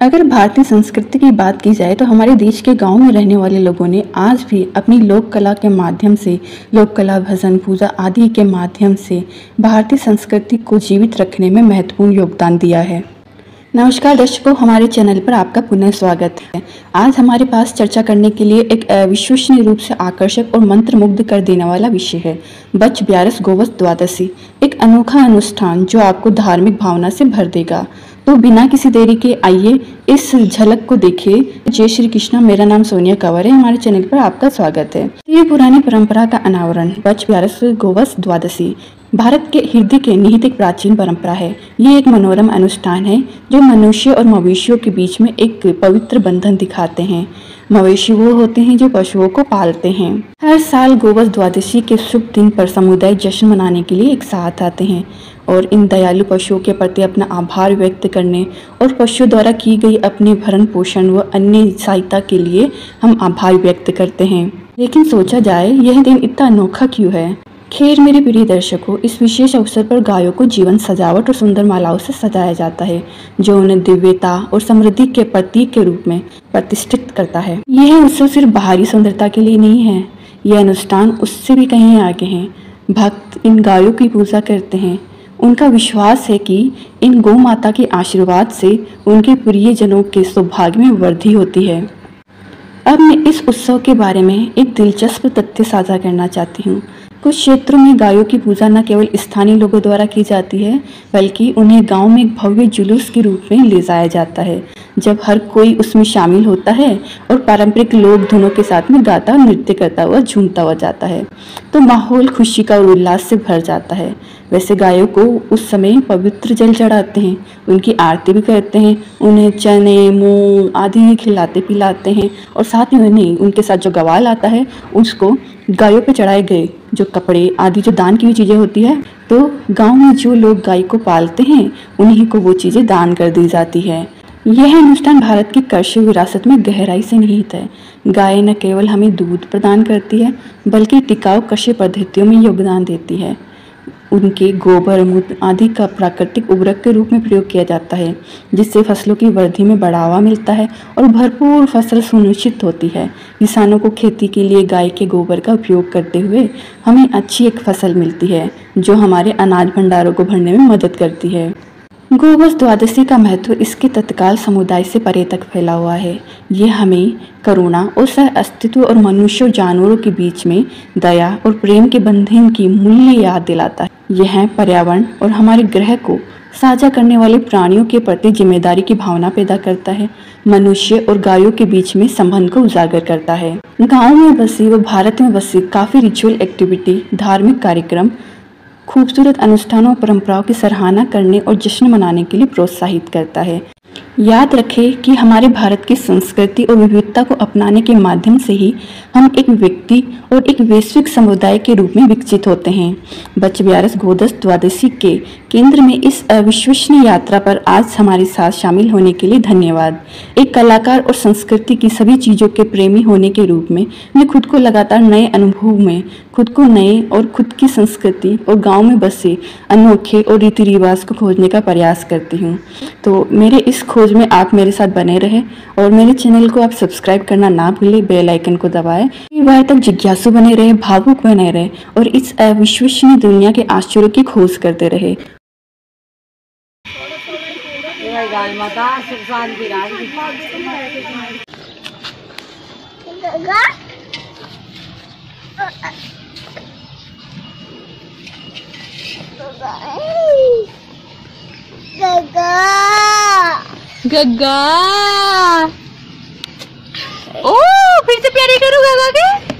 अगर भारतीय संस्कृति की बात की जाए तो हमारे देश के गांव में रहने वाले लोगों ने आज भी अपनी लोक कला के माध्यम से, लोक कला, भजन, पूजा आदि के माध्यम से भारतीय संस्कृति को जीवित रखने में महत्वपूर्ण योगदान दिया है। नमस्कार दर्शकों, हमारे चैनल पर आपका पुनः स्वागत है। आज हमारे पास चर्चा करने के लिए एक अविश्वसनीय रूप से आकर्षक और मंत्रमुग्ध कर देने वाला विषय है बच ब्यारस गोवस द्वादशी, एक अनोखा अनुष्ठान जो आपको धार्मिक भावना से भर देगा। तो बिना किसी देरी के आइए इस झलक को देखिए। जय श्री कृष्णा, मेरा नाम सोनिया कंवर है, हमारे चैनल पर आपका स्वागत है। ये पुरानी परंपरा का अनावरण बच ब्यारस गोवस द्वादशी भारत के हृदय के निहित एक प्राचीन परंपरा है। ये एक मनोरम अनुष्ठान है जो मनुष्य और मवेशियों के बीच में एक पवित्र बंधन दिखाते हैं। मवेशी वो होते हैं जो पशुओं को पालते हैं। हर साल गोवस द्वादशी के शुभ दिन पर समुदाय जश्न मनाने के लिए एक साथ आते हैं और इन दयालु पशुओं के प्रति अपना आभार व्यक्त करने और पशुओं द्वारा की गई अपने भरण पोषण व अन्य सहायता के लिए हम आभार व्यक्त करते हैं। लेकिन सोचा जाए, यह दिन इतना अनोखा क्यों है? खैर मेरे प्रिय दर्शकों, इस विशेष अवसर पर गायों को जीवन सजावट और सुंदर मालाओं से सजाया जाता है जो उन्हें दिव्यता और समृद्धि के प्रतीक के रूप में प्रतिष्ठित करता है। यह उत्सव सिर्फ बाहरी सुंदरता के लिए नहीं है, यह अनुष्ठान उससे भी कहीं आगे है। भक्त इन गायों की पूजा करते हैं। उनका विश्वास है कि इन गौ माता के आशीर्वाद से उनके प्रियजनों के सौभाग्य में वृद्धि होती है। अब मैं इस उत्सव के बारे में एक दिलचस्प तथ्य साझा करना चाहती हूँ। कुछ क्षेत्रों में गायों की पूजा न केवल स्थानीय लोगों द्वारा की जाती है, बल्कि उन्हें गांव में एक भव्य जुलूस के रूप में ले जाया जाता है, जब हर कोई उसमें शामिल होता है और पारंपरिक लोक धुनों के साथ में गाता, नृत्य करता हुआ, झूमता हुआ जाता है, तो माहौल खुशी का और उल्लास से भर जाता है। वैसे गायों को उस समय पवित्र जल चढ़ाते हैं, उनकी आरती भी करते हैं, उन्हें चने, मूंग आदि खिलाते पिलाते हैं और साथ में उन्हें उनके साथ जो गवाल आता है उसको गायों पे चढ़ाए गए जो कपड़े आदि जो दान की भी चीज़ें होती है, तो गांव में जो लोग गाय को पालते हैं उन्हीं को वो चीज़ें दान कर दी जाती है। यह अनुष्ठान भारत की कृषि विरासत में गहराई से निहित है। गाय न केवल हमें दूध प्रदान करती है, बल्कि टिकाऊ कृषि पद्धतियों में योगदान देती है। उनके गोबर, मूत्र आदि का प्राकृतिक उर्वरक के रूप में प्रयोग किया जाता है, जिससे फसलों की वृद्धि में बढ़ावा मिलता है और भरपूर फसल सुनिश्चित होती है। किसानों को खेती के लिए गाय के गोबर का उपयोग करते हुए हमें अच्छी एक फसल मिलती है, जो हमारे अनाज भंडारों को भरने में मदद करती है। गोवस द्वादशी का महत्व इसके तत्काल समुदाय से परे तक फैला हुआ है। ये हमें करुणा और सह अस्तित्व और मनुष्य और जानवरों के बीच में दया और प्रेम के बंधन की मूल्य याद दिलाता है। यह पर्यावरण और हमारे ग्रह को साझा करने वाले प्राणियों के प्रति जिम्मेदारी की भावना पैदा करता है। मनुष्य और गायों के बीच में संबंध को उजागर करता है। गाँव में बसी व भारत में बसी काफ़ी रिचुअल एक्टिविटी, धार्मिक कार्यक्रम, खूबसूरत अनुष्ठानों और परंपराओं की सराहना करने और जश्न मनाने के लिए प्रोत्साहित करता है। याद रखें कि हमारे भारत की संस्कृति और विविधता को अपनाने के माध्यम से ही हम एक व्यक्ति और एक वैश्विक समुदाय के रूप में विकसित होते हैं। बच ब्यारस गोवस द्वादशी के केंद्र में इस अविश्वसनीय यात्रा पर आज हमारे साथ शामिल होने के लिए धन्यवाद। एक कलाकार और संस्कृति की सभी चीज़ों के प्रेमी होने के रूप में मैं खुद को लगातार नए अनुभव में, खुद को नए और खुद की संस्कृति और गाँव में बसे अनोखे और रीति रिवाज को खोजने का प्रयास करती हूँ। तो मेरे इस खोज में आप मेरे साथ बने रहे और मेरे चैनल को आप सब्सक्राइब करना ना भूलें, बेल आइकन को दबाएं। वह तक जिज्ञासु बने रहे, भावुक बने रहे और इस अविश्वसनीय दुनिया के आश्चर्य की खोज करते रहे। गग्गा, ओ फिर से प्यारी करूँ गग्गा के।